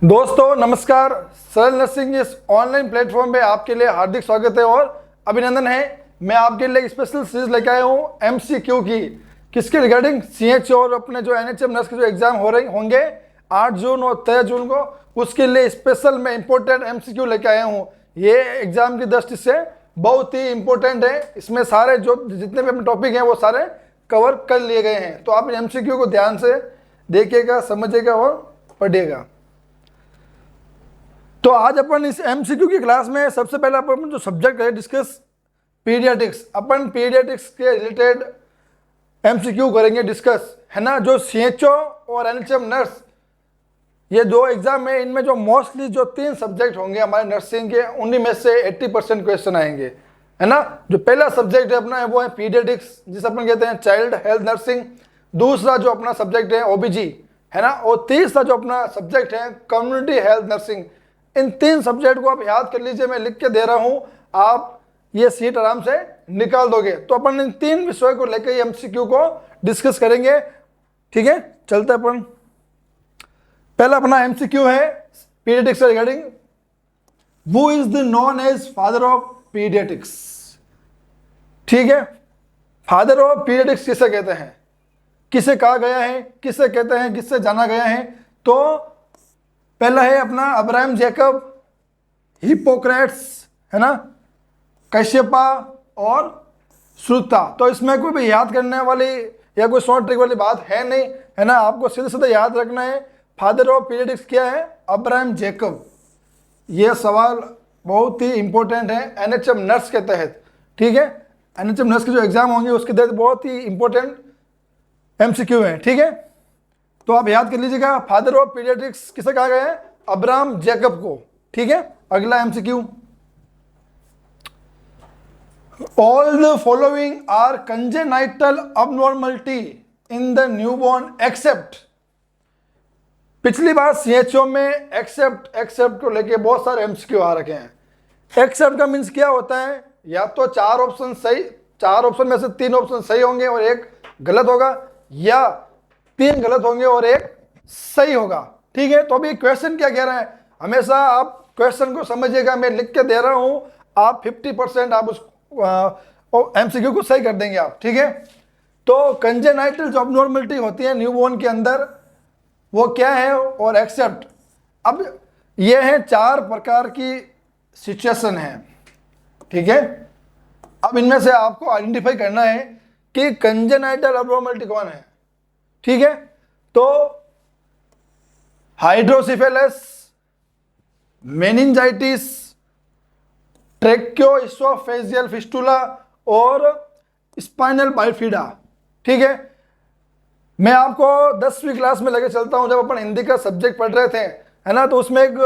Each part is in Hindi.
दोस्तों नमस्कार। सरल नर्सिंग इस ऑनलाइन प्लेटफॉर्म पे आपके लिए हार्दिक स्वागत है और अभिनंदन है। मैं आपके लिए एक स्पेशल सीरीज लेके आया हूँ एमसीक्यू की, किसके रिगार्डिंग सीएचओ और अपने जो एनएचएम नर्स के जो एग्जाम हो रहे होंगे 8 जून और 13 जून को, उसके लिए स्पेशल मैं इंपॉर्टेंट एमसीक्यू लेके आया हूँ। ये एग्जाम की दृष्टि से बहुत ही इंपॉर्टेंट है। इसमें सारे जो जितने भी अपने टॉपिक हैं वो सारे कवर कर लिए गए हैं, तो आप एमसीक्यू को ध्यान से देखिएगा, समझिएगा और पढ़िएगा। तो आज अपन इस एमसीक्यू की क्लास में सबसे पहले अपन जो सब्जेक्ट है डिस्कस पीडियाट्रिक्स, अपन पीडियाट्रिक्स के रिलेटेड एमसीक्यू करेंगे डिस्कस, है ना। जो सीएचओ और एनएचएम नर्स ये दो एग्जाम है, इनमें जो मोस्टली जो 3 सब्जेक्ट होंगे हमारे नर्सिंग के, उन्हीं में से 80% क्वेश्चन आएंगे, है ना। जो पहला सब्जेक्ट है अपना वो है पीडियाट्रिक्स, जिसे अपन कहते हैं चाइल्ड हेल्थ नर्सिंग। दूसरा जो अपना सब्जेक्ट है ओबीजी, है ना। और तीसरा जो अपना सब्जेक्ट है कम्युनिटी हेल्थ नर्सिंग। इन 3 सब्जेक्ट को आप याद कर लीजिए, मैं लिख के दे रहा हूं, आप ये सीट आराम से निकाल दोगे। तो अपन इन 3 विषयों को लेकर एमसीक्यू को डिस्कस करेंगे, ठीक है। चलते अपन, पहला अपना एमसीक्यू है paediatrics regarding, who is the known as father of paediatrics, ठीक है। फादर ऑफ पीडियाट्रिक्स किसे कहते हैं, किसे कहा गया है, किसे कहते हैं, किससे जाना गया है। तो पहला है अपना अब्राहम जैकब, हिप्पोक्रेट्स, है ना, कश्यपा और श्रुता। तो इसमें कोई भी याद करने वाली या कोई शॉर्ट ट्रिक वाली बात है नहीं, है ना। आपको सीधे सीधे याद रखना है फादर ऑफ पीडियाट्रिक्स क्या है, अब्राहम जैकब। यह सवाल बहुत ही इंपॉर्टेंट है एनएचएम नर्स के तहत, ठीक है। एनएचएम नर्स के जो एग्जाम होंगे उसके तहत बहुत ही इंपॉर्टेंट एमसीक्यू है, ठीक है। तो आप याद कर लीजिएगा, फादर ऑफ पीडियाट्रिक्स किसे कहा गया है, अब्राहम जैकब को, ठीक है। अगला MCQ, all the following are congenital abnormality in the newborn except. पिछली बार सीएचओ में एक्सेप्ट को लेके बहुत सारे एमसीक्यू आ रखे हैं। एक्सेप्ट का मीन्स क्या होता है, या तो 4 ऑप्शन सही, 4 ऑप्शन में से 3 ऑप्शन सही होंगे और एक गलत होगा, या 3 गलत होंगे और एक सही होगा, ठीक है। तो अभी क्वेश्चन क्या कह रहा है, हमेशा आप क्वेश्चन को समझिएगा, मैं लिख के दे रहा हूं, आप 50% आप उस एमसीक्यू को सही कर देंगे आप, ठीक है। तो कंजेनाइटल जो अबनॉर्मलिटी होती है न्यूबॉर्न के अंदर वो क्या है, और एक्सेप्ट। अब ये है 4 प्रकार की सिचुएशन है, ठीक है। अब इनमें से आपको आइडेंटिफाई करना है कि कंजेनाइटल अबनॉर्मलिटी कौन है, ठीक है। तो हाइड्रोसिफेलस, मेनिंजाइटिस, ट्रेक्योइसोफेजियल फिस्टुला और स्पाइनल बाइफिडा, ठीक है। मैं आपको 10वीं क्लास में लेके चलता हूं, जब अपन हिंदी का सब्जेक्ट पढ़ रहे थे, है ना। तो उसमें एक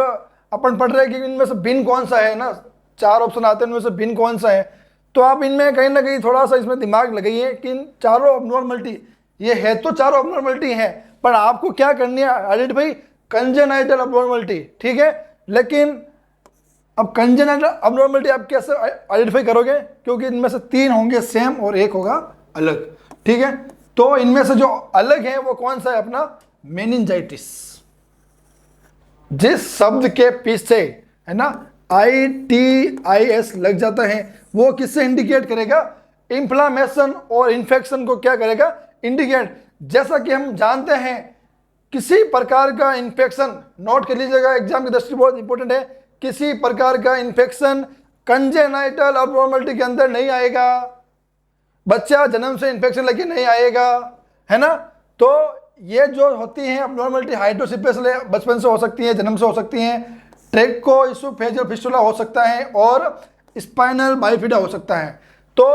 अपन पढ़ रहे हैं कि इनमें से भिन्न कौन सा है ना, 4 ऑप्शन आते हैं, इनमें से भिन्न कौन सा है। तो आप इनमें कहीं ना कहीं थोड़ा सा इसमें दिमाग लगाइए कि इन चारों अबनॉर्मलिटी, ये है तो 4 अबनॉर्मलिटी है, पर आपको क्या करनी है, आइडेंटिफाई कंजेनाइटल अबनॉर्मलिटी, ठीक है। लेकिन अब कंजेनाइटल अबनॉर्मलिटी आप कैसे आइडेंटिफाई करोगे, क्योंकि इनमें से 3 होंगे सेम और एक होगा अलग, ठीक है। तो इनमें से जो अलग है वो कौन सा है, अपना मेनिंजाइटिस। जिस शब्द के पीछे, है ना, ITIS लग जाता है, वो किससे इंडिकेट करेगा, इंफ्लामेशन और इन्फेक्शन को क्या करेगा, इंडिकेट। जैसा कि हम जानते हैं किसी प्रकार का इन्फेक्शन, नोट कर लीजिएगा, एग्जाम की दृष्टि बहुत इंपॉर्टेंट है, किसी प्रकार का इन्फेक्शन कंजेनाइटल अबनॉर्मलिटी के अंदर नहीं आएगा। बच्चा जन्म से इन्फेक्शन लेके नहीं आएगा, है ना। तो ये जो होती हैं अबनॉर्मलिटी, हाइड्रोसिफेलस बचपन से हो सकती है, जन्म से हो सकती हैं, ट्रेक्योइसोफेजियल फिस्टुला हो सकता है और स्पाइनल बाइफिडा हो सकता है। तो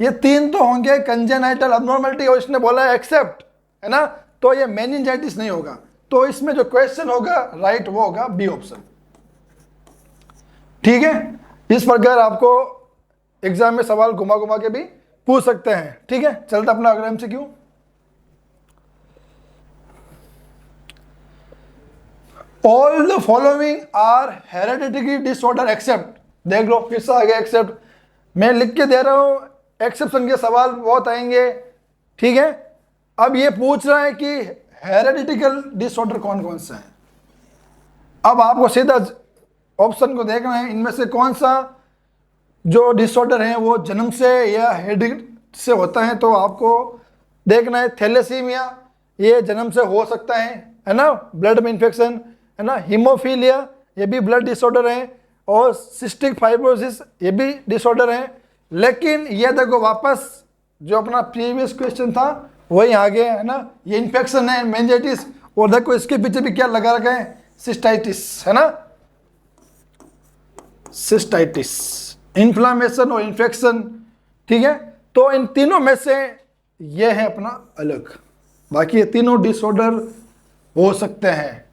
ये 3 तो होंगे कंजेनाइटल अबनॉर्मलिटी, और इसने बोला है एक्सेप्ट, है ना। तो ये मेनिंजाइटिस नहीं होगा। तो इसमें जो क्वेश्चन होगा राइट वो होगा बी ऑप्शन, ठीक है। इस प्रकार आपको एग्जाम में सवाल घुमा घुमा के भी पूछ सकते हैं, ठीक है। चलता अपना अगला MCQ, all the following are hereditary disorder except. देख लो फिर से आ गया एक्सेप्ट, मैं लिख के दे रहा हूं, एक्सेप्शन के सवाल बहुत आएंगे, ठीक है। अब ये पूछ रहा है कि हेरेडिटिकल डिसऑर्डर कौन कौन से हैं, अब आपको सीधा ऑप्शन को देखना है, इनमें से कौन सा जो डिसऑर्डर है वो जन्म से या हेरिडिटी से होता है। तो आपको देखना है थैलेसीमिया, ये जन्म से हो सकता है ना, ब्लड में इन्फेक्शन, है ना। हीमोफीलिया, ये भी ब्लड डिसऑर्डर है। और सिस्टिक फाइब्रोसिस, ये भी डिसऑर्डर है। लेकिन ये देखो वापस जो अपना प्रीवियस क्वेश्चन था वही आ गया, है ना। ये इन्फेक्शन है, मेनिंजाइटिस, और देखो इसके पीछे भी क्या लगा रखा है, सिस्टाइटिस, है ना। सिस्टाइटिस, इन्फ्लामेशन और इन्फेक्शन, ठीक है। तो इन तीनों में से ये है अपना अलग, बाकी ये तीनों डिसऑर्डर हो सकते हैं।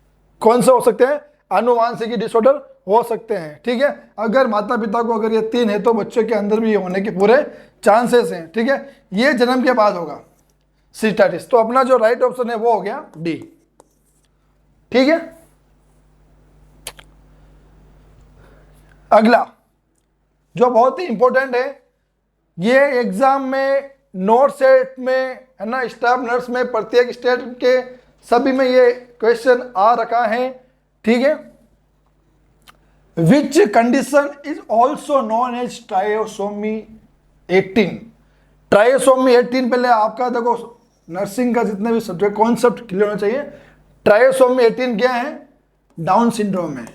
कौन से हो सकते हैं? आनुवांशिक डिसऑर्डर हो सकते हैं, ठीक है। अगर माता पिता को अगर ये तीन है तो बच्चों के अंदर भी ये होने के पूरे चांसेस हैं, ठीक है। ये जन्म के बाद होगा सिस्टाइटिस। तो अपना जो राइट ऑप्शन है वो हो गया डी, ठीक है। अगला जो बहुत ही इंपॉर्टेंट है, ये एग्जाम में, नोट सेट में, है ना, स्टाफ नर्स में, प्रत्येक स्टेट के सभी में ये क्वेश्चन आ रखा है, ठीक है। Which condition is also known as trisomy 18। Trisomy 18 पहले आपका देखो नर्सिंग का जितने भी सब्जेक्ट कॉन्सेप्ट क्लियर होना चाहिए। ट्रायोसोमी 18 क्या है? डाउन सिंड्रोम है।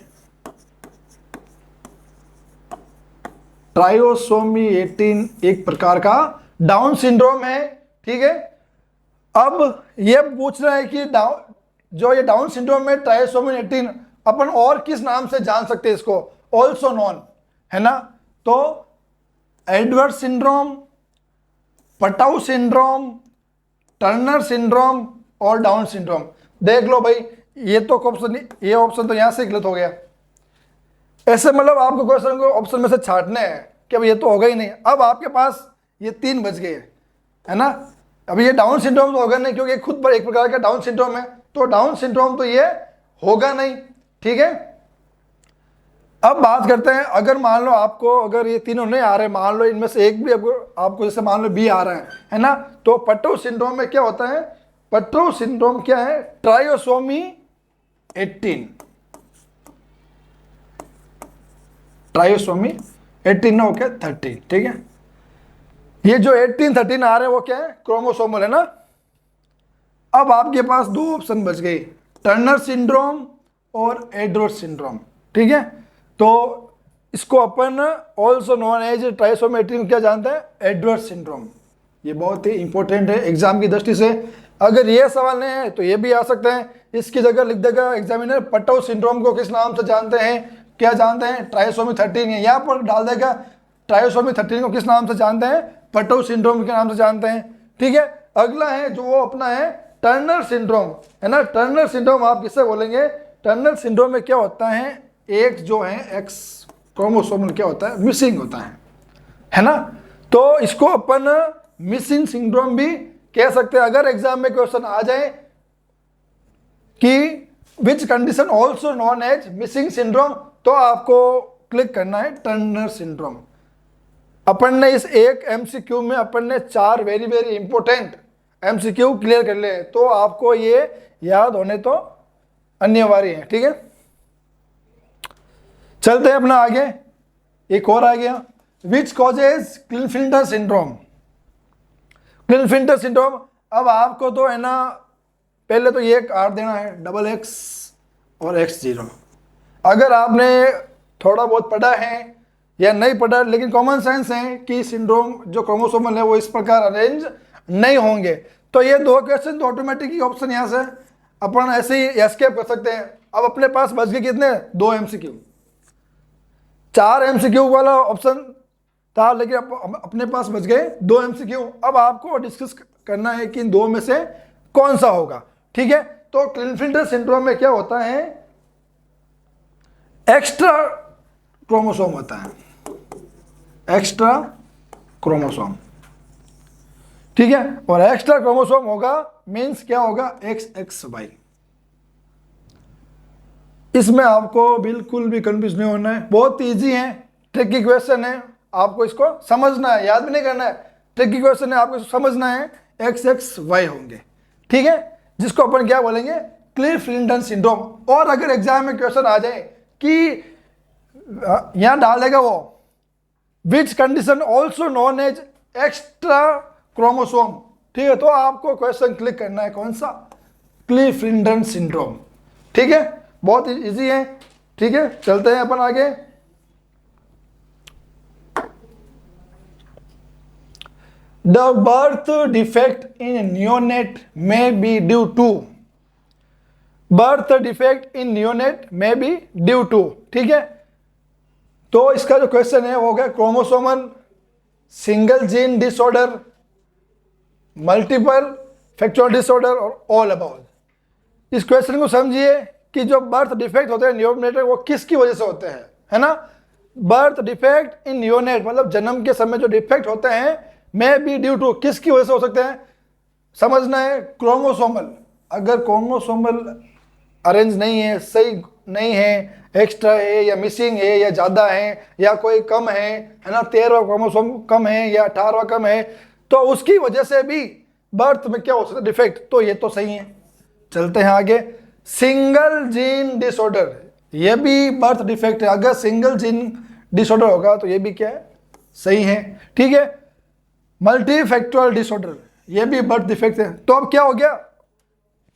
ट्रायोसोमी 18 एक प्रकार का डाउन सिंड्रोम है, ठीक है। अब ये पूछ रहा है कि जो ये डाउन सिंड्रोम में ट्रायोसोमी 18 अपन और किस नाम से जान सकते हैं इसको? ऑल्सो नॉन, है ना। तो Edward syndrome, Patau syndrome, Turner syndrome और डाउन सिंड्रोम। देख लो भाई, ये तो ऑप्शन, ये ऑप्शन तो यहां से गलत हो गया। ऐसे मतलब आपको क्वेश्चन को ऑप्शन में से छाटने हैं कि अब ये तो होगा ही नहीं। अब आपके पास ये तीन बच गए, है ना। अब ये डाउन सिंड्रोम तो होगा नहीं, क्योंकि खुद पर एक प्रकार का डाउन सिंड्रोम है, तो डाउन सिंड्रोम तो ये होगा नहीं, ठीक है। अब बात करते हैं, अगर मान लो आपको अगर ये तीनों नहीं आ रहे, मान लो इनमें से एक भी आपको जैसे मान लो बी आ रहा है ना, तो पटो सिंड्रोम में क्या होता है? पटो सिंड्रोम क्या है? ट्रायोसोमी 18, ट्रायोसोमी 18 ना, ओके 13, ठीक है। ये जो 18 13 आ रहे हैं वो क्या है? क्रोमोसोमल, है ना। अब आपके पास दो ऑप्शन बच गए, टर्नर सिंड्रोम और एडवर्ड सिंड्रोम, ठीक है। तो इसको अपन ऑल्सो नॉन एज ट्रायोसोमी 18 क्या जानते हैं? Edward syndrome. ये बहुत ही इंपॉर्टेंट है एग्जाम की दृष्टि से। अगर ये सवाल नहीं है तो ये भी आ सकते हैं, इसकी जगह लिख देगा एग्जामिनर पटाउ सिंड्रोम को किस नाम से जानते हैं? क्या जानते हैं? ट्रायोसोमी 13 है, यहाँ पर डाल देगा ट्रायोसोमी 13 को किस नाम से जानते हैं? पटाउ सिंड्रोम के नाम से जानते हैं, ठीक है। अगला है जो वो अपना है टर्नर सिंड्रोम, है ना। टर्नर सिंड्रोम आप किससे बोलेंगे? टर्नर सिंड्रोम में क्या होता है? एक जो है एक्स क्रोमोसोम क्या होता है? मिसिंग होता है ना। तो इसको अपन मिसिंग सिंड्रोम भी कह सकते हैं। अगर एग्जाम में क्वेश्चन आ जाए कि which condition also known as missing syndrome, तो आपको क्लिक करना है टर्नर सिंड्रोम। अपन ने इस एक एमसीक्यू में अपन ने 4 very very important MCQ clear कर ले, तो आपको ये याद होने तो अनिवार्य है, ठीक है। चलते हैं अपना आगे, एक और आ गया, विच कॉजेज क्लिनफिल्टर सिंड्रोम। क्लिनफिल्टर सिंड्रोम, अब आपको तो है ना, पहले तो ये आर देना है, डबल एक्स और x0। अगर आपने थोड़ा बहुत पढ़ा है या नहीं पढ़ा, लेकिन कॉमन सेंस है कि सिंड्रोम जो क्रोमोसोमल है वो इस प्रकार अरेंज नहीं होंगे, तो ये दो क्वेश्चन तो ऑटोमेटिक ही ऑप्शन यहाँ से अपन ऐसे ही एस्केप कर सकते हैं। अब अपने पास बच गए कितने? 2 एमसीक्यू। 4 एमसीक्यू वाला ऑप्शन था, लेकिन अपने पास बच गए 2 एमसीक्यू। अब आपको डिस्कस करना है कि इन दो में से कौन सा होगा, ठीक है। तो क्लिनफिल्टर सिंड्रोम में क्या होता है? एक्स्ट्रा क्रोमोसोम होता है, एक्स्ट्रा क्रोमोसोम, ठीक है। और एक्स्ट्रा क्रोमोसोम होगा मींस क्या होगा? XXY। इसमें आपको बिल्कुल भी कंफ्यूज नहीं होना है, बहुत इजी है, ट्रिकी क्वेश्चन है, आपको इसको समझना है, याद भी नहीं करना है। ट्रिकी क्वेश्चन है, आपको समझना है, XXY होंगे, ठीक है। जिसको अपन क्या बोलेंगे? Cleef-Linton syndrome. और अगर एग्जाम में क्वेश्चन आ जाए कि यहां डालेगा वो which condition also known as extra chromosome, ठीक है, तो आपको क्वेश्चन क्लिक करना है कौन सा, क्लीफ-लिंटन सिंड्रोम। ठीक है, बहुत इजी है। ठीक है, चलते हैं अपन आगे। The birth defect in neonate may be due to, birth defect in neonate may be due to, ठीक है। तो इसका जो क्वेश्चन है वो हो गया chromosomal single gene disorder, multiple factual disorder और ऑल अबाउट। इस क्वेश्चन को समझिए कि जो बर्थ डिफेक्ट होते हैं नियोनेट वो किसकी वजह से होते हैं, है ना। बर्थ डिफेक्ट इन नियोनेट मतलब जन्म के समय जो डिफेक्ट होते हैं में बी ड्यू टू, किसकी वजह से हो सकते हैं समझना है। क्रोमोसोमल, अगर क्रोमोसोमल अरेंज नहीं है, सही नहीं है, एक्स्ट्रा है या मिसिंग है या ज़्यादा है या कोई कम है ना, 13वां क्रोमोसोम कम है या 18वां कम है, तो उसकी वजह से भी बर्थ में क्या हो सकता है डिफेक्ट, तो ये तो सही है। चलते हैं आगे। सिंगल जीन डिसऑर्डर, ये भी बर्थ डिफेक्ट है। अगर सिंगल जीन डिसऑर्डर होगा तो ये भी क्या है, सही है। ठीक है, मल्टीफैक्टुअल डिसऑर्डर, ये भी बर्थ डिफेक्ट है। तो अब क्या हो गया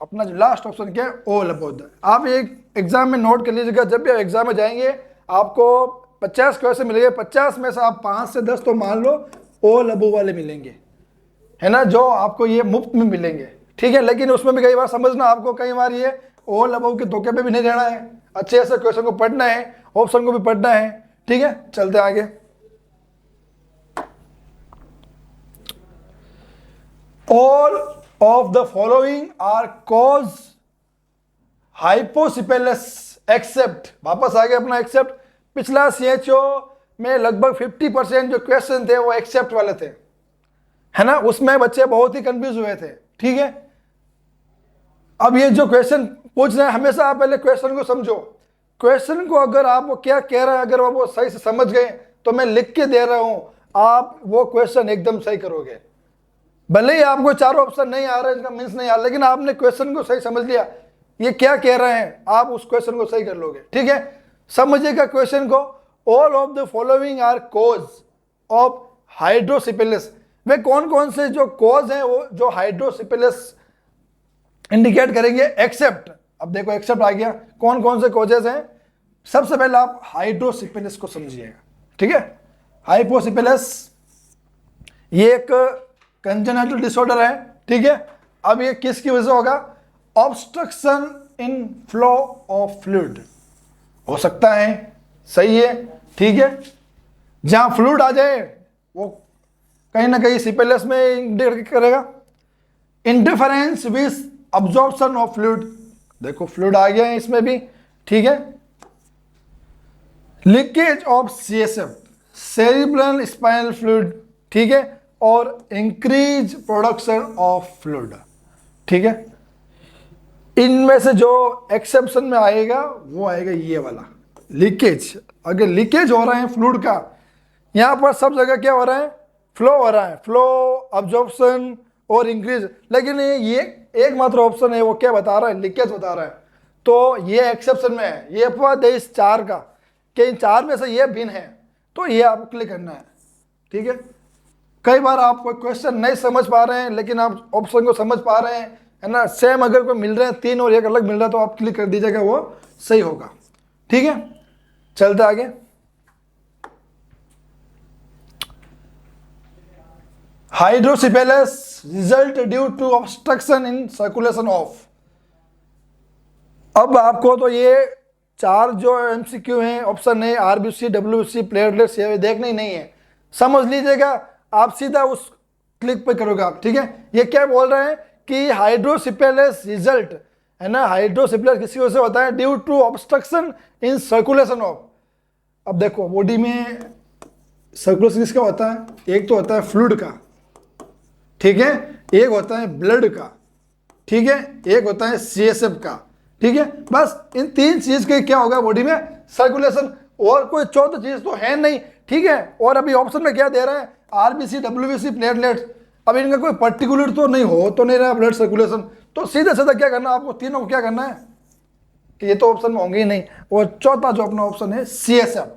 अपना जो लास्ट ऑप्शन क्या है, ऑल अबाउट। आप एक एग्जाम में नोट कर लीजिएगा, जब भी आप एग्जाम में जाएंगे आपको 50 क्वेश्चन मिलेंगे, 50 में से आप 5 से 10 तो मान लो ऑल अबाउट वाले मिलेंगे, है ना, जो आपको ये मुफ्त में मिलेंगे। ठीक है, लेकिन उसमें भी कई बार समझना आपको, कई बार ये ऑल अबाउट के धोखे पे भी नहीं रहना है, अच्छे से क्वेश्चन को पढ़ना है, ऑप्शन को भी पढ़ना है। ठीक है, चलते आगे। All of the following are cause hydrocephalus except, वापस आ गया अपना एक्सेप्ट। पिछला सीएचओ में लगभग 50% जो क्वेश्चन थे वो एक्सेप्ट वाले थे, है ना, उसमें बच्चे बहुत ही कंफ्यूज हुए थे। ठीक है, अब ये जो क्वेश्चन पूछ रहे हैं हमेशा आप पहले क्वेश्चन को समझो। क्वेश्चन को अगर आप वो क्या कह रहे हैं अगर वो सही से समझ गए तो मैं लिख के दे रहा हूं, आप वो क्वेश्चन एकदम सही करोगे। भले ही आपको 4 ऑप्शन नहीं आ रहे, इसका मीन्स नहीं आ रहा, लेकिन आपने क्वेश्चन को सही समझ लिया, ये क्या कह रहे हैं, आप उस क्वेश्चन को सही कर लोगे। ठीक है, समझिएगा क्वेश्चन को। All of the following are cause of hydrocephalus, वे कौन कौन से जो कॉज हैं वो जो हाइड्रोसिपेलस इंडिकेट करेंगे एक्सेप्ट। अब देखो एक्सेप्ट आ गया, कौन कौन से कॉजेज हैं। सबसे पहले आप हाइड्रोसिपेलस को समझिएगा। ठीक है, हाइपोसिपेलस ये एक कंजेनिटल डिसऑर्डर है। ठीक है, अब ये किसकी वजह से होगा, obstruction in flow of fluid हो सकता है, सही है। ठीक है, जहां फ्लूइड आ जाए वो कहीं ना कहीं सिपेलस में इंडिकेट करेगा। Interference with absorption of fluid, देखो फ्लूइड आ गया है इसमें भी। ठीक है, leakage of CSF, cerebral spinal fluid. ठीक है, और इंक्रीज प्रोडक्शन ऑफ फ्लूइड। ठीक है, इनमें से जो एक्सेप्शन में आएगा वो आएगा ये वाला लीकेज। अगर लीकेज हो रहा है फ्लूइड का, यहां पर सब जगह क्या हो रहा है, फ्लो हो रहा है, फ्लो, अब्जॉर्प्शन और इंक्रीज, लेकिन ये एकमात्र ऑप्शन है वो क्या बता रहा है, लीकेज बता रहा है। तो ये एक्सेप्शन में है, ये अपवाद है इस 4 का कि इन 4 में से ये भिन्न है, तो ये आपको क्लिक करना है। ठीक है, कई बार आप कोई क्वेश्चन नहीं समझ पा रहे हैं लेकिन आप ऑप्शन को समझ पा रहे हैं, है ना, सेम अगर कोई मिल रहे हैं 3 और एक अलग मिल रहा है तो आप क्लिक कर दीजिएगा, वो सही होगा। ठीक है, चलते आगे। Hydrocephalus result due to obstruction in circulation of. अब आपको तो ये 4 जो एमसीक्यू हैं, ऑप्शन है आरबीसी, डब्ल्यूबीसी, प्लेटलेट्स, ये देखना ही नहीं है, समझ लीजिएगा, आप सीधा उस क्लिक पे करोगे आप। ठीक है, ये क्या बोल रहे हैं कि हाइड्रोसिपेलस रिजल्ट, है ना, हाइड्रोसिपेलस किसी वजह से होता है due to obstruction in circulation of. अब देखो बॉडी में सर्कुलेशन किसका होता है, एक तो होता है फ्लूइड का, ठीक है, एक होता है ब्लड का, ठीक है, एक होता है सीएसएफ का। ठीक है, बस इन 3 चीज के क्या होगा बॉडी में, सर्कुलेशन, और कोई चौथी चीज तो है नहीं। ठीक है, और अभी ऑप्शन में क्या दे रहा है, आरबीसी, डब्ल्यूबीसी, प्लेटलेट्स। अब इनका कोई पर्टिकुलर तो नहीं हो तो नहीं रहा ब्लड सर्कुलेशन, तो सीधा सीधा क्या करना आपको, तीनों को क्या करना है कि ये तो ऑप्शन में होंगे ही नहीं, और चौथा जो अपना ऑप्शन है CSF,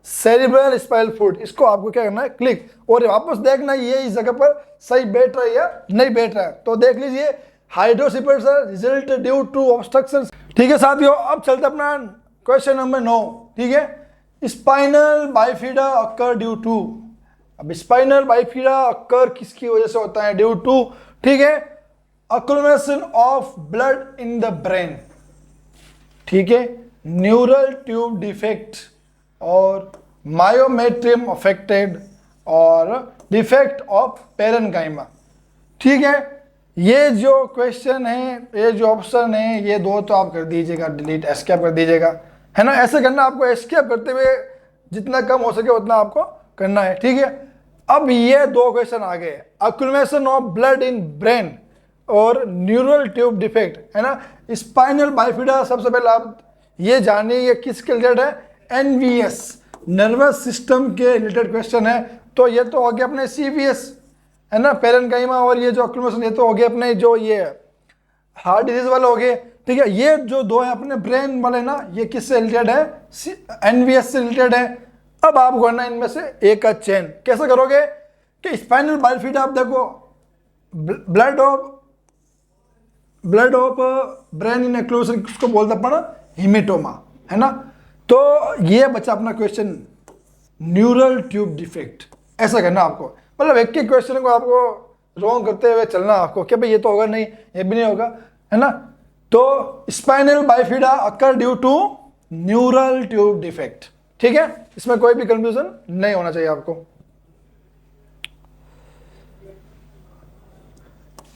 सेरिब्रल स्पाइनल फ्लूइड, इसको आपको क्या करना है क्लिक, और वापस देखना ये इस जगह पर सही बैठ रहा है या नहीं बैठ रहा है। तो देख लीजिए हाइड्रोसिपेट्स रिजल्ट ड्यू टू ऑब्स्ट्रक्शन। ठीक है साथियों, अब चलते अपना क्वेश्चन नंबर 9। ठीक है, spinal bifida occur due to. अब स्पाइनल बाइफिडा अकर किसकी वजह से होता है, ड्यू टू, ठीक है, accumulation of blood in the brain, ठीक है, न्यूरल ट्यूब डिफेक्ट और मायोमेट्रियम अफेक्टेड और डिफेक्ट ऑफ पेरेन्काइमा। ठीक है, ये जो क्वेश्चन है, ये जो ऑप्शन है, ये दो तो आप कर दीजिएगा डिलीट, एस्केप कर दीजिएगा, है ना। ऐसे करना, आपको एस्केप करते हुए जितना कम हो सके उतना आपको करना है। ठीक है, अब ये दो क्वेश्चन आ गए, अक्लमेशन ऑफ ब्लड इन ब्रेन और न्यूरल ट्यूब डिफेक्ट, है ना। स्पाइनल बाइफिडा, सबसे पहले आप ये जानिए ये किसके रिलेटेड है, NVS, नर्वस सिस्टम के रिलेटेड क्वेश्चन है। तो ये तो हो गया अपने CVS, है ना, पेरेन्काइमा, और ये जो अक्लमेशन ये तो हो गए अपने जो ये हार्ट डिजीज वाले हो गए। ठीक है, ये जो दो है अपने ब्रेन वाले ना, ये किससे रिलेटेड है, NVS से रिलेटेड है। अब आप करना इनमें से एक का चेन, कैसे करोगे कि स्पाइनल बाइफिडा, आप देखो blood of brain in occlusion, किसको बोलते अपन, हिमेटोमा, है ना। तो ये बचा अपना क्वेश्चन न्यूरल ट्यूब डिफेक्ट। ऐसा करना आपको, मतलब एक ही क्वेश्चन को आपको रॉन्ग करते हुए चलना आपको, कि भाई ये तो होगा नहीं, ये भी नहीं होगा, है ना। तो spinal bifida occur due to neural tube defect. ठीक है, इसमें कोई भी कंफ्यूजन नहीं होना चाहिए आपको।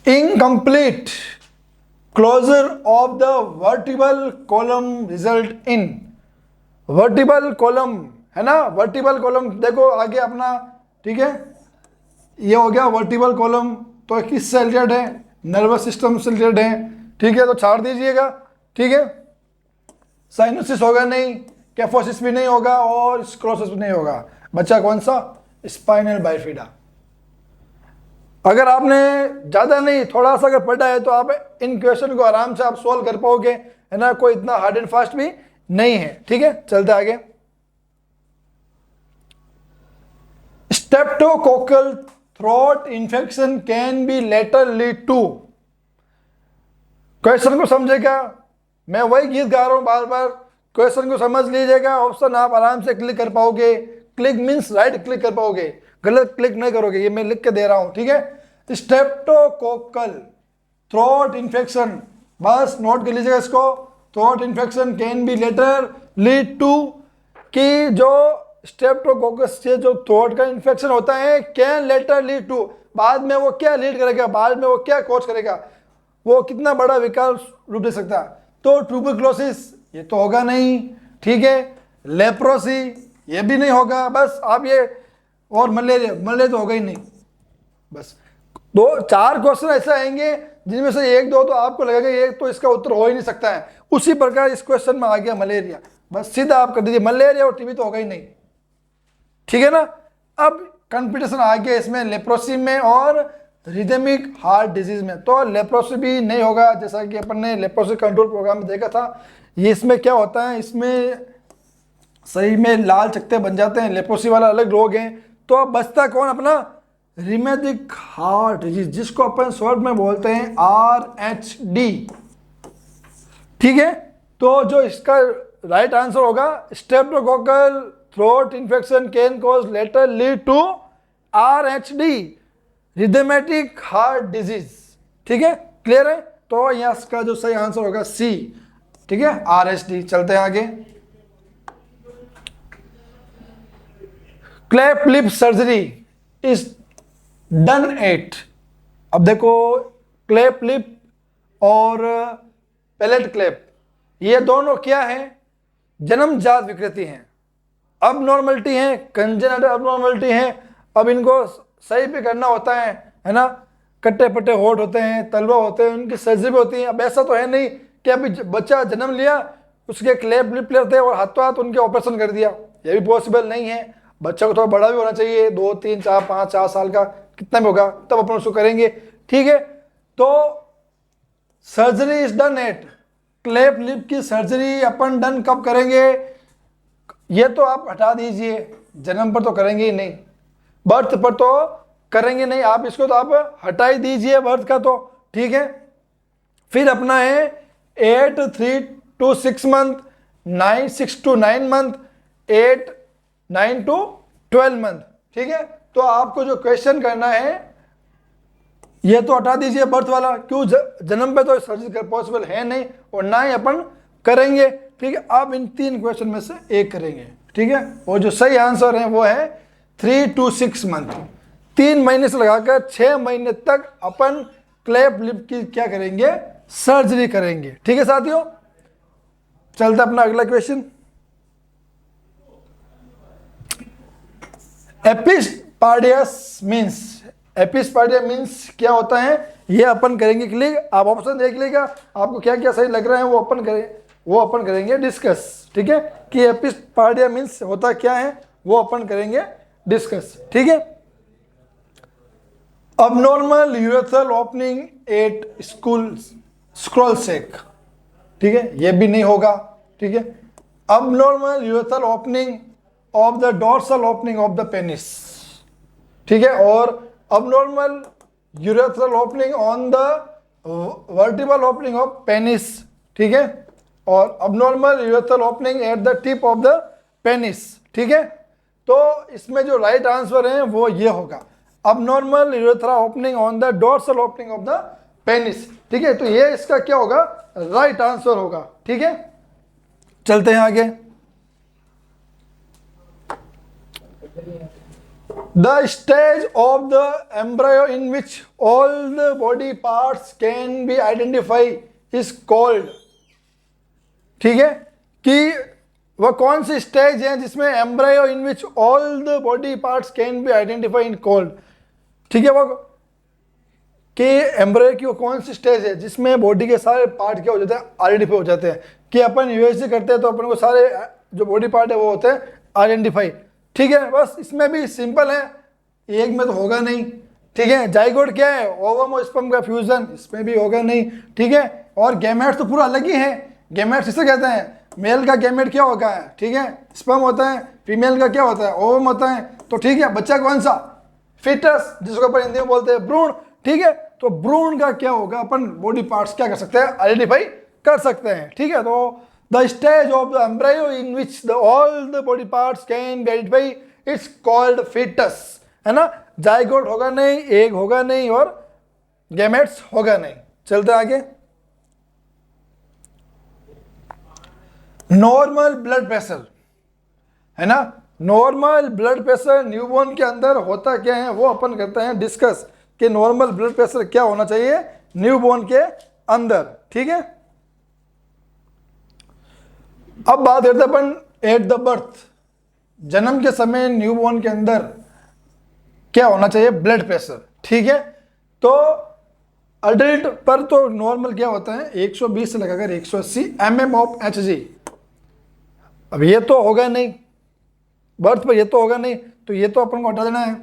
Incomplete closure of the vertebral column result in, vertebral column, है ना, वर्टिबल कॉलम देखो आगे अपना, ठीक है, ये हो गया वर्टिबल कॉलम। तो किससे रिलेटेड है, नर्वस सिस्टम से रिलेटेड है। ठीक है, तो छाड़ दीजिएगा। ठीक है, साइनोसिस होगा नहीं, कैफोसिस भी नहीं होगा और स्क्लेरोसिस भी नहीं होगा। बच्चा कौन सा, स्पाइनल बाइफिडा। अगर आपने ज़्यादा नहीं थोड़ा सा अगर पढ़ा है तो आप इन क्वेश्चन को आराम से आप सोल्व कर पाओगे, है ना, कोई इतना हार्ड एंड फास्ट भी नहीं है। ठीक है, चलते आगे। Streptococcal throat infection can be later lead to, question को समझेगा, मैं वही गीत गा रहा हूं बार बार, क्वेश्चन को समझ लीजिएगा, ऑप्शन आप आराम से क्लिक कर पाओगे। क्लिक मीन्स राइट क्लिक कर पाओगे, गलत क्लिक नहीं करोगे, ये मैं लिख के दे रहा हूं। ठीक है, स्ट्रेप्टोकोकल थ्रोट इन्फेक्शन, बस नोट कर लीजिएगा इसको, throat infection can be later lead to, कि जो स्ट्रेप्टोकोकस से जो थ्रोट का इन्फेक्शन होता है, कैन लेटर लीड टू, बाद में वो क्या लीड करेगा, बाद में वो क्या कॉज करेगा, वो कितना बड़ा विकराल रूप दे सकता है। तो ट्यूबरक्लोसिस ये तो होगा नहीं, ठीक है, लेप्रोसी ये भी नहीं होगा, बस आप ये, और मलेरिया तो होगा ही नहीं। बस दो चार क्वेश्चन ऐसे आएंगे जिनमें से एक दो तो आपको लगेगा ये तो इसका उत्तर हो ही नहीं सकता है। उसी प्रकार इस क्वेश्चन में आ गया मलेरिया, बस सीधा आप कर दीजिए मलेरिया, और टीबी तो होगा ही नहीं। ठीक है ना। अब कंपटीशन आ गया इसमें लेप्रोसी में और रिदमिक हार्ट डिजीज में। तो लेप्रोसी भी नहीं होगा, जैसा कि अपन ने लेप्रोसी कंट्रोल प्रोग्राम में देखा था। ये इसमें क्या होता है, इसमें सही में लाल चकत्ते बन जाते हैं, लेप्रोसी वाला अलग रोग है। तो अब बचता कौन अपना, रिमेटिक हार्ट डिजीज, जिसको अपन शॉर्ट में बोलते हैं RHD। ठीक है, तो जो इसका राइट आंसर होगा, streptococcal throat infection can cause later lead to RHD, rheumatic heart disease. ठीक है, क्लियर है। तो यहाँ इसका जो सही आंसर होगा C। ठीक है, RHD। चलते हैं आगे। Clap lip surgery is done at, अब देखो क्लैप लिप और पैलेट क्लैप ये दोनों क्या है, जन्मजात विकृति हैं, अब नॉर्मलिटी है, कंजेनिटल अब नॉर्मलिटी है। अब इनको सही भी करना होता है ना, कट्टे पट्टे होठ होते हैं, तलवा होते हैं, उनकी सर्जरी भी होती है। अब ऐसा तो है नहीं कि अभी बच्चा जन्म लिया उसके क्लैप लिप थे और हाथों हाथ उनके ऑपरेशन कर दिया, ये भी पॉसिबल नहीं है। बच्चा को थोड़ा बड़ा भी होना चाहिए, 2, 3, 4, 5, 4 साल का कितना भी होगा, तब अपन उसको करेंगे। ठीक है, तो surgery is done at, cleft lip की सर्जरी अपन डन कब करेंगे? ये तो आप हटा दीजिए, जन्म पर तो करेंगे ही नहीं, बर्थ पर तो करेंगे नहीं, आप इसको तो आप हटा ही दीजिए बर्थ का तो, ठीक है। फिर अपना है 8 3 to 6 month, 9 6 to 9 month, 8 9 to 12 month, ठीक है। तो आपको जो क्वेश्चन करना है ये तो हटा दीजिए बर्थ वाला, क्यों जन्म पे तो सर्जरी पॉसिबल है नहीं और ना ही अपन करेंगे, ठीक है। आप इन 3 क्वेश्चन में से एक करेंगे, ठीक है। और जो सही आंसर है वो है 3 to 6 मंथ, 3 महीने से लगाकर 6 महीने तक अपन क्लेफ्ट लिप की क्या करेंगे? सर्जरी करेंगे, ठीक है साथियों। चलता अपना अगला क्वेश्चन। एपिस्पाडियस मीन्स, एपिस्पाडिया मीन्स क्या होता है ये अपन करेंगे क्लिक। आप ऑप्शन देख लीजिएगा, आपको क्या क्या सही लग रहा है वो अपन करेंगे डिस्कस, ठीक है। कि एपिस्पाडिया मीन्स होता क्या है वो अपन करेंगे डिस्कस, ठीक है। Abnormal urethral opening at scrotal sac, ठीक है, ये भी नहीं होगा, ठीक है। Abnormal urethral opening of the dorsal opening of the penis, ठीक है। और abnormal urethral opening on the vertebral opening of penis, ठीक है। और abnormal urethral opening at the tip of the penis, ठीक है। तो इसमें जो राइट आंसर है वो ये होगा abnormal urethral opening on the dorsal opening of the penis, ठीक है। तो ये इसका क्या होगा? राइट आंसर होगा, ठीक है। चलते हैं आगे। The stage of the embryo in which all the body parts can be identified is called, ठीक है। कि वह कौन सी स्टेज है जिसमें embryo in which all the body parts can be identify in called, ठीक है। वो कि एम्ब्रायो की वो कौन सी स्टेज है जिसमें बॉडी के सारे पार्ट क्या हो जाते हैं? आइडेंटिफाई हो जाते हैं। कि अपन यूएसजी करते हैं तो अपन को सारे जो बॉडी पार्ट है वो होते हैं आइडेंटिफाई, ठीक है। बस इसमें भी सिंपल है, एक में तो होगा नहीं, ठीक है। जाइगोट क्या है? ओवम और स्पर्म का फ्यूजन, इसमें भी होगा नहीं, ठीक है। और गैमेट्स तो पूरा अलग ही है। गैमेट्स इसे कहते हैं, मेल का गैमेट क्या होगा है, ठीक है, स्पर्म होता है, फीमेल का क्या होता है? ओवम होता है। तो ठीक है, बच्चा कौन सा? फिटस, जिसको अपन हिंदी में बोलते हैं भ्रूण, ठीक है। तो भ्रूण का क्या होगा? अपन बॉडी पार्ट्स क्या कर सकते हैं? आइडेंटिफाई कर सकते हैं, ठीक है। तो the stage of the embryo in which all the body parts can be identify, it's called foetus, है ना। जाइगोट होगा नहीं, एग होगा नहीं और गैमेट्स होगा नहीं। चलते आगे। नॉर्मल ब्लड प्रेशर, है ना। नॉर्मल ब्लड प्रेशर न्यूबॉर्न के अंदर होता क्या है वो अपन करते हैं डिस्कस, कि नॉर्मल ब्लड प्रेशर क्या होना चाहिए न्यूबॉर्न के अंदर, ठीक है। अब बात करते हैं अपन एट द बर्थ, जन्म के समय न्यूबॉर्न के अंदर क्या होना चाहिए? ब्लड प्रेशर, ठीक है। तो अडल्ट पर तो नॉर्मल क्या होता है? 120 से लगाकर 180 mm ऑफ HG। अब ये तो होगा नहीं, बर्थ पर ये तो होगा नहीं, तो ये तो अपन को हटा देना है,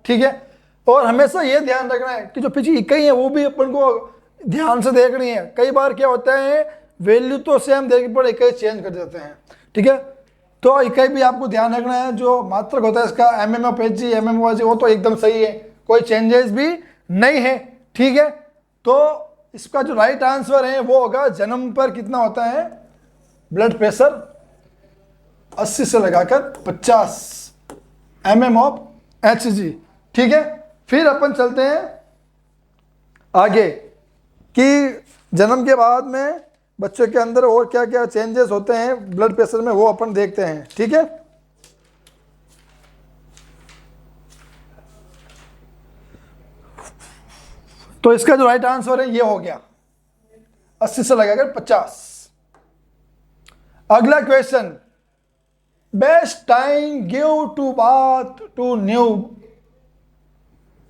ठीक है। और हमेशा ये ध्यान रखना है कि जो पीछे इकाई है वो भी अपन को ध्यान से देखनी है। कई बार क्या होता है वैल्यू तो सेम देखने पर इकाई चेंज कर देते हैं, ठीक है। तो इकाई भी आपको ध्यान रखना है, जो मात्रक होता है इसका mm of HG, mm of HG वो तो एकदम सही है, कोई चेंजेस भी नहीं है, ठीक है। तो इसका जो राइट आंसर है वो होगा जन्म पर कितना होता है ब्लड प्रेशर? 80 से लगाकर 50 mm ऑफ HG, ठीक है। फिर अपन चलते हैं आगे कि जन्म के बाद में बच्चों के अंदर और क्या क्या चेंजेस होते हैं ब्लड प्रेशर में, वो अपन देखते हैं, ठीक है। तो इसका जो राइट आंसर है ये हो गया 80 से लगाकर 50। अगला question, best time give to bath to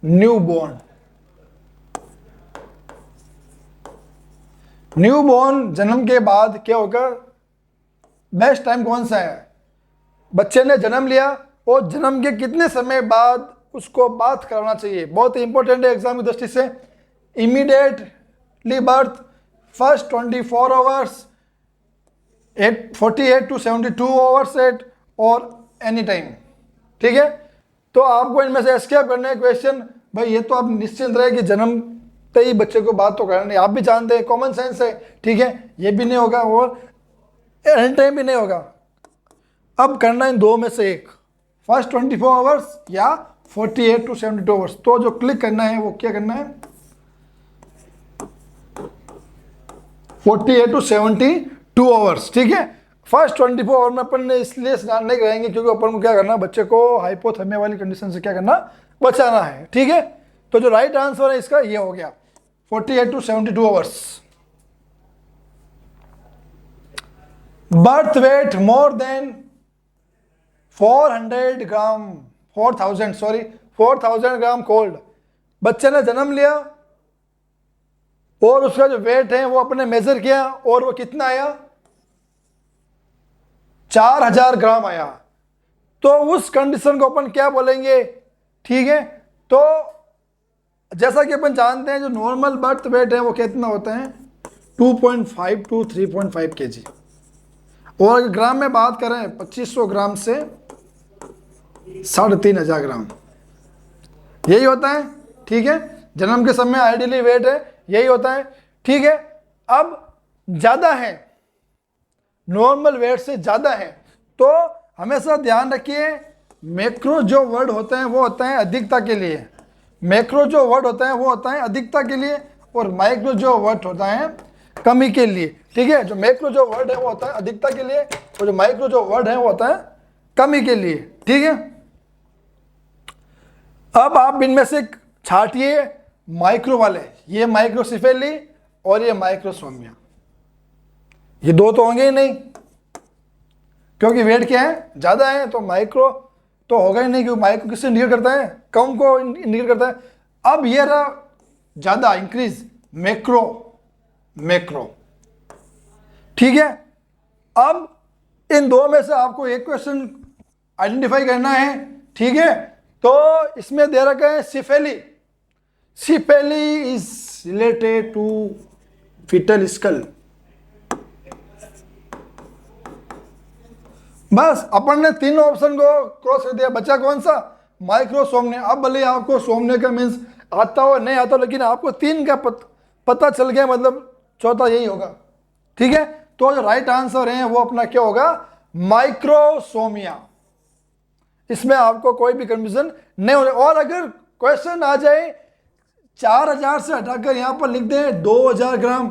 newborn. Newborn जन्म के बाद क्या होगा? बेस्ट टाइम कौन सा है? बच्चे ने जन्म लिया और जन्म के कितने समय बाद उसको बात कराना चाहिए? बहुत इंपॉर्टेंट है एग्जाम की दृष्टि से। Immediately birth, first 24 hours, 48 to 72 hours at और एनी टाइम। ठीक है, तो आपको इनमें से एस्केप करना है क्वेश्चन। भाई ये तो आप निश्चिंत रहे कि जन्मते ही बच्चे को बात तो करना नहीं, आप भी जानते हैं, कॉमन सेंस है। ठीक है, ये भी नहीं होगा और एनी टाइम भी नहीं होगा। अब करना इन दो में से एक, फर्स्ट 24 आवर्स या 48 to 72 आवर्स। तो जो क्लिक करना है वो क्या करना है, 48 to 72 आवर्स। ठीक है, फर्स्ट 24 आवर में अपन ने इसलिए स्नान नहीं कराएंगे क्योंकि अपन को क्या करना है, बच्चे को हाइपोथर्मिया वाली कंडीशन से क्या करना, बचाना है। ठीक है, तो जो राइट आंसर है इसका ये हो गया 48 to 72 hours. Birth weight more than 400 gram, 4000 gram cold. बच्चे ने जन्म लिया और उसका जो वेट है वो अपने मेजर किया और वो कितना आया, 4000 ग्राम आया। तो उस कंडीशन को अपन क्या बोलेंगे। ठीक है, तो जैसा कि अपन जानते हैं जो नॉर्मल बर्थ वेट है वो कितना होता है, 2.5 to 3.5 kg। और अगर ग्राम में बात करें 2500 ग्राम से 3500 ग्राम, यही होता है। ठीक है, जन्म के समय आइडियली वेट है यही होता है। ठीक है, अब ज़्यादा है, नॉर्मल वेट से ज़्यादा है, तो हमेशा ध्यान रखिए मैक्रो जो वर्ड होते हैं वो होता है अधिकता के लिए, मैक्रो जो वर्ड होता है वो होता है अधिकता के लिए, और माइक्रो जो वर्ड होता है कमी के लिए। ठीक है, जो मैक्रो जो वर्ड है वो होता है अधिकता के लिए और जो माइक्रो जो वर्ड है वो होता है कमी के लिए। ठीक है, अब आप इनमें से छाटिए माइक्रो वाले, ये माइक्रोसिफेली और ये माइक्रोसोमिया, ये दो तो होंगे ही नहीं क्योंकि वेट क्या है, ज़्यादा है, तो माइक्रो तो होगा ही नहीं क्योंकि माइक्रो किससे इंडिकेट करता है, कम को इंडिकेट करता है। अब ये रहा ज़्यादा इंक्रीज, मैक्रो मैक्रो। ठीक है, अब इन दो में से आपको एक क्वेश्चन आइडेंटिफाई करना है। ठीक है, तो इसमें दे रखा है cephaly, cephaly is related to foetal skull. बस अपन ने तीनों ऑप्शन को क्रॉस कर दिया, बचा कौन सा, माइक्रोसोमनिया। अब भले आपको सोमने का मीन्स आता हो नहीं आता, लेकिन आपको तीन का पता चल गया, मतलब चौथा यही होगा। ठीक है, तो जो राइट आंसर है वो अपना क्या होगा, माइक्रोसोमिया। इसमें आपको कोई भी कंफ्यूजन नहीं होगा। और अगर क्वेश्चन आ जाए 4000 से हटाकर यहां पर लिख दें 2000 ग्राम,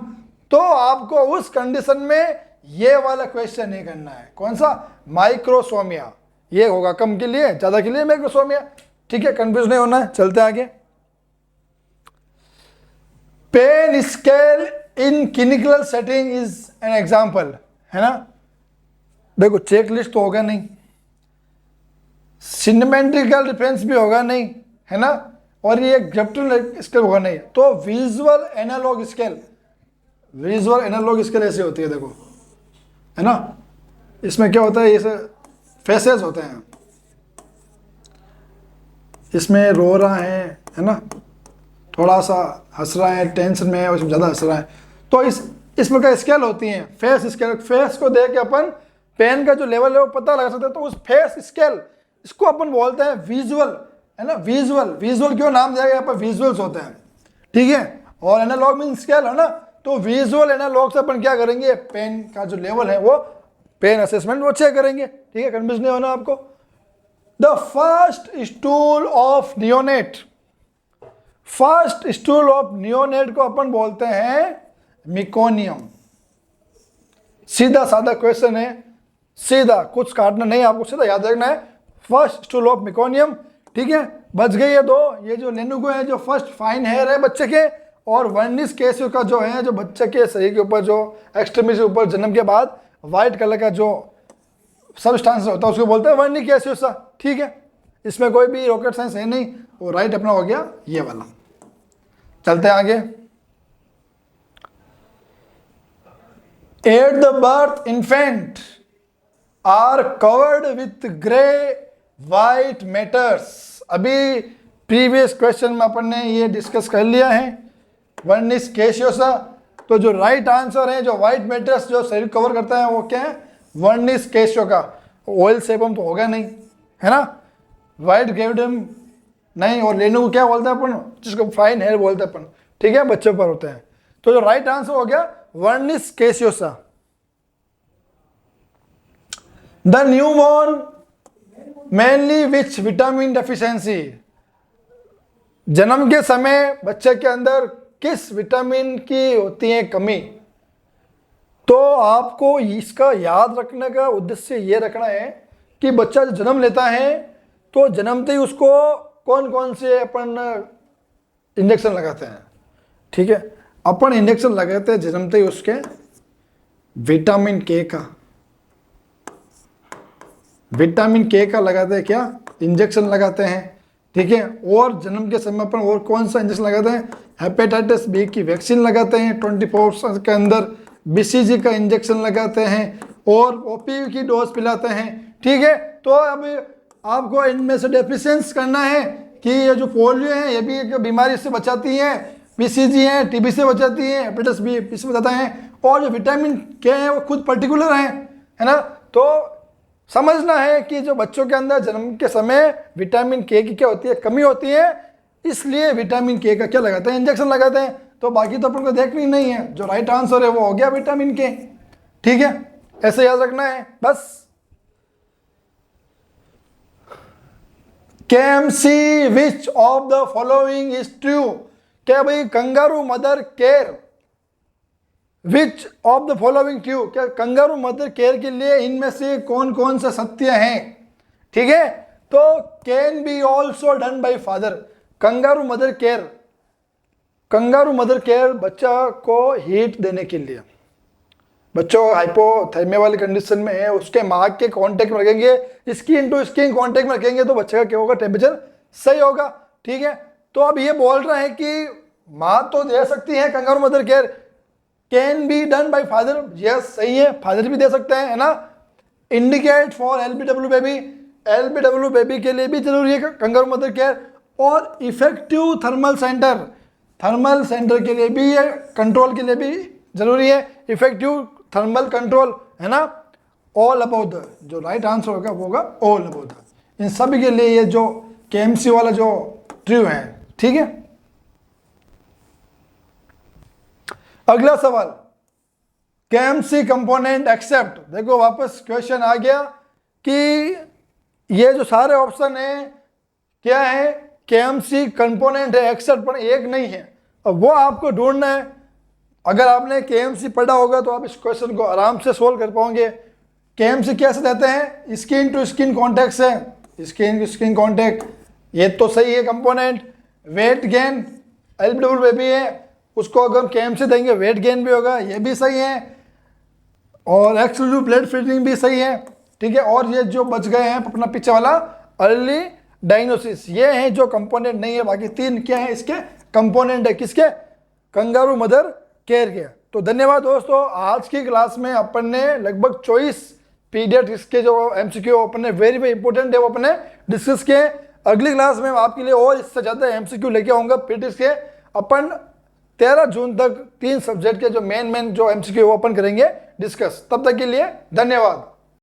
तो आपको उस कंडीशन में ये वाला क्वेश्चन नहीं करना है। कौन सा, माइक्रोसोमिया। ये होगा कम के लिए, ज्यादा के लिए माइक्रोसोमिया। ठीक है, कंफ्यूज नहीं होना है। चलते आगे। Pain scale in clinical setting is an example, है ना। देखो चेक लिस्ट तो होगा नहीं, सिनेमेट्रिकल डिफरेंस भी होगा नहीं, है ना, और ये ग्रेफ्टल स्केल होगा नहीं। तो visual analogue scale, visual analogue scale ऐसे होती है, देखो, है ना। इसमें क्या होता है, ये फेसेस होते हैं, इसमें रो रहा है ना, थोड़ा सा हंस रहा है, टेंशन में है, उसमें ज़्यादा हंस रहा है। तो इसमें क्या स्केल होती हैं, फेस स्केल। फेस को देख के अपन पेन का जो लेवल है वो पता लगा सकते हैं। तो उस फेस स्केल, इसको अपन बोलते हैं विजुअल, है ना। विजुअल, विजुअल क्यों नाम दिया गया, यहाँ पर विजुअल्स होते हैं। ठीक है, और एनालॉग मीन स्केल, है ना। तो विजुअल एनालॉग से अपन क्या करेंगे, पेन का जो लेवल है वो पेन असेसमेंट वो चेक करेंगे। ठीक है, कंफ्यूज नहीं होना आपको। The first stool of neonate, first stool of neonate को अपन बोलते हैं मिकोनियम। सीधा साधा क्वेश्चन है, सीधा, कुछ काटना नहीं, आपको सीधा याद रखना है, फर्स्ट स्टूल ऑफ मिकोनियम। ठीक है, बच गई है दो। ये जो लेनुगो है, जो फर्स्ट फाइन हेयर है बच्चे के, और वर्निस केसियो का जो है, जो बच्चे के शरीर के ऊपर, जो एक्सट्रीमिटी के ऊपर जन्म के बाद व्हाइट कलर का जो सबस्टांस होता है उसको बोलते हैं वर्निस केसियोसा। ठीक है, इसमें कोई भी रॉकेट साइंस है नहीं, वो राइट अपना हो गया ये वाला। चलते हैं आगे। At the birth infant are covered with grey white matters. अभी प्रीवियस क्वेश्चन में अपन ने ये डिस्कस कर लिया है, वर्निस केसियोसा। तो जो राइट आंसर है, जो व्हाइट मैटर्स जो शरीर कवर करता है वो क्या है, वर्निस कैसियो। ऑयल सेबम तो होगा नहीं, है ना, व्हाइट ग्रेविडम नहीं, और लेनो को क्या बोलते हैं अपन, जिसको फाइन हेयर बोलते हैं अपन, ठीक है, बच्चों पर होते हैं। तो जो राइट आंसर हो गया vernix caseosa. The newborn mainly which vitamin deficiency, जन्म के समय बच्चे के अंदर किस विटामिन की होती है कमी। तो आपको इसका याद रखने का उद्देश्य ये रखना है कि बच्चा जब जन्म लेता है तो जन्मते ही उसको कौन कौन से अपन इंजेक्शन लगाते हैं, ठीक है, अपन इंजेक्शन लगाते हैं जन्मते ही उसके विटामिन के का, विटामिन के का लगाते हैं, क्या इंजेक्शन लगाते हैं, ठीक है। और जन्म के समय पर और कौन सा इंजेक्शन लगाते हैं, हेपेटाइटिस बी की वैक्सीन लगाते हैं 24 के अंदर, बीसीजी का इंजेक्शन लगाते हैं और ओपीवी की डोज पिलाते हैं, ठीक है। तो अब आपको इनमें से डिफरेंस करना है कि ये जो पोलियो है ये भी एक बीमारी से बचाती है, बीसीजी है टीबी से बचाती है, हेपेटाइटिस बी इससे बचाता है, और जो विटामिन के है वो खुद पर्टिकुलर है ना। तो समझना है कि जो बच्चों के अंदर जन्म के समय विटामिन के की क्या होती है, कमी होती है, इसलिए विटामिन के का क्या लगाते हैं, इंजेक्शन लगाते हैं। तो बाकी तो अपन को देखनी नहीं है, जो राइट आंसर है वो हो गया विटामिन के, ठीक है, ऐसे याद रखना है बस। KMC which of the following is true, क्या भाई kangaroo mother care, which of the following true, क्या कंगारू मदर केयर के लिए इनमें से कौन कौन सा सत्य है, ठीक है। तो can be also done by father, kangaroo mother care, kangaroo mother care बच्चा को हीट देने के लिए, बच्चों हाइपोथर्मिया वाली कंडीशन में है, उसके माँ के कांटेक्ट में रखेंगे, स्किन टू स्किन कांटेक्ट में रखेंगे तो बच्चे का क्या होगा, टेम्परेचर सही होगा, ठीक है। तो अब ये बोल रहे हैं कि माँ तो दे सकती है kangaroo mother care, can be done by father, yes सही है, फादर भी दे सकते हैं, है ना। Indicate for LBW baby, LBW baby के लिए भी जरूरी है कंगारू मदर केयर, और effective thermal centre, thermal centre के लिए भी, ये कंट्रोल के लिए भी जरूरी है, इफेक्टिव थर्मल कंट्रोल, है ना। ऑल अबाउट द, जो राइट आंसर होगा वो होगा ऑल अबाउट द, इन सभी के लिए ये जो केएमसी वाला जो ट्रू है, ठीक है। अगला सवाल, केएमसी कंपोनेंट एक्सेप्ट, देखो वापस क्वेश्चन आ गया कि ये जो सारे ऑप्शन है क्या है, केएमसी कंपोनेंट है, एक्सेप्ट पर एक नहीं है, अब वो आपको ढूंढना है। अगर आपने केएमसी पढ़ा होगा तो आप इस क्वेश्चन को आराम से सोल्व कर पाओगे। केएमसी कैसे देते हैं, स्किन टू स्किन कॉन्टैक्ट से, स्किन टू स्किन कॉन्टैक्ट, ये तो सही है component. Weight gain, LBW baby है, उसको अगर हम केएमसी देंगे वेट गेन भी होगा, ये भी सही है, और एक्सक्लूसिव ब्लड फीडिंग भी सही है, ठीक है। और ये जो बच गए हैं अपना पीछे वाला अर्ली डायग्नोसिस, ये है जो कंपोनेंट नहीं है, बाकी तीन क्या है इसके कंपोनेंट है, किसके, कंगारू मदर केयर के। तो धन्यवाद दोस्तों, आज की क्लास में अपन ने लगभग 24 पीडियाट्रिक्स के जो एमसीक्यू अपन ने वेरी वेरी इंपॉर्टेंट है वो अपन ने डिस्कस किए। अगली क्लास में आपके लिए और इससे ज़्यादा एमसीक्यू लेके आऊँगा पीडियाट्रिक्स के। अपन 13 जून तक 3 सब्जेक्ट के जो मेन जो एमसीक्यू वो अपन करेंगे डिस्कस। तब तक के लिए धन्यवाद।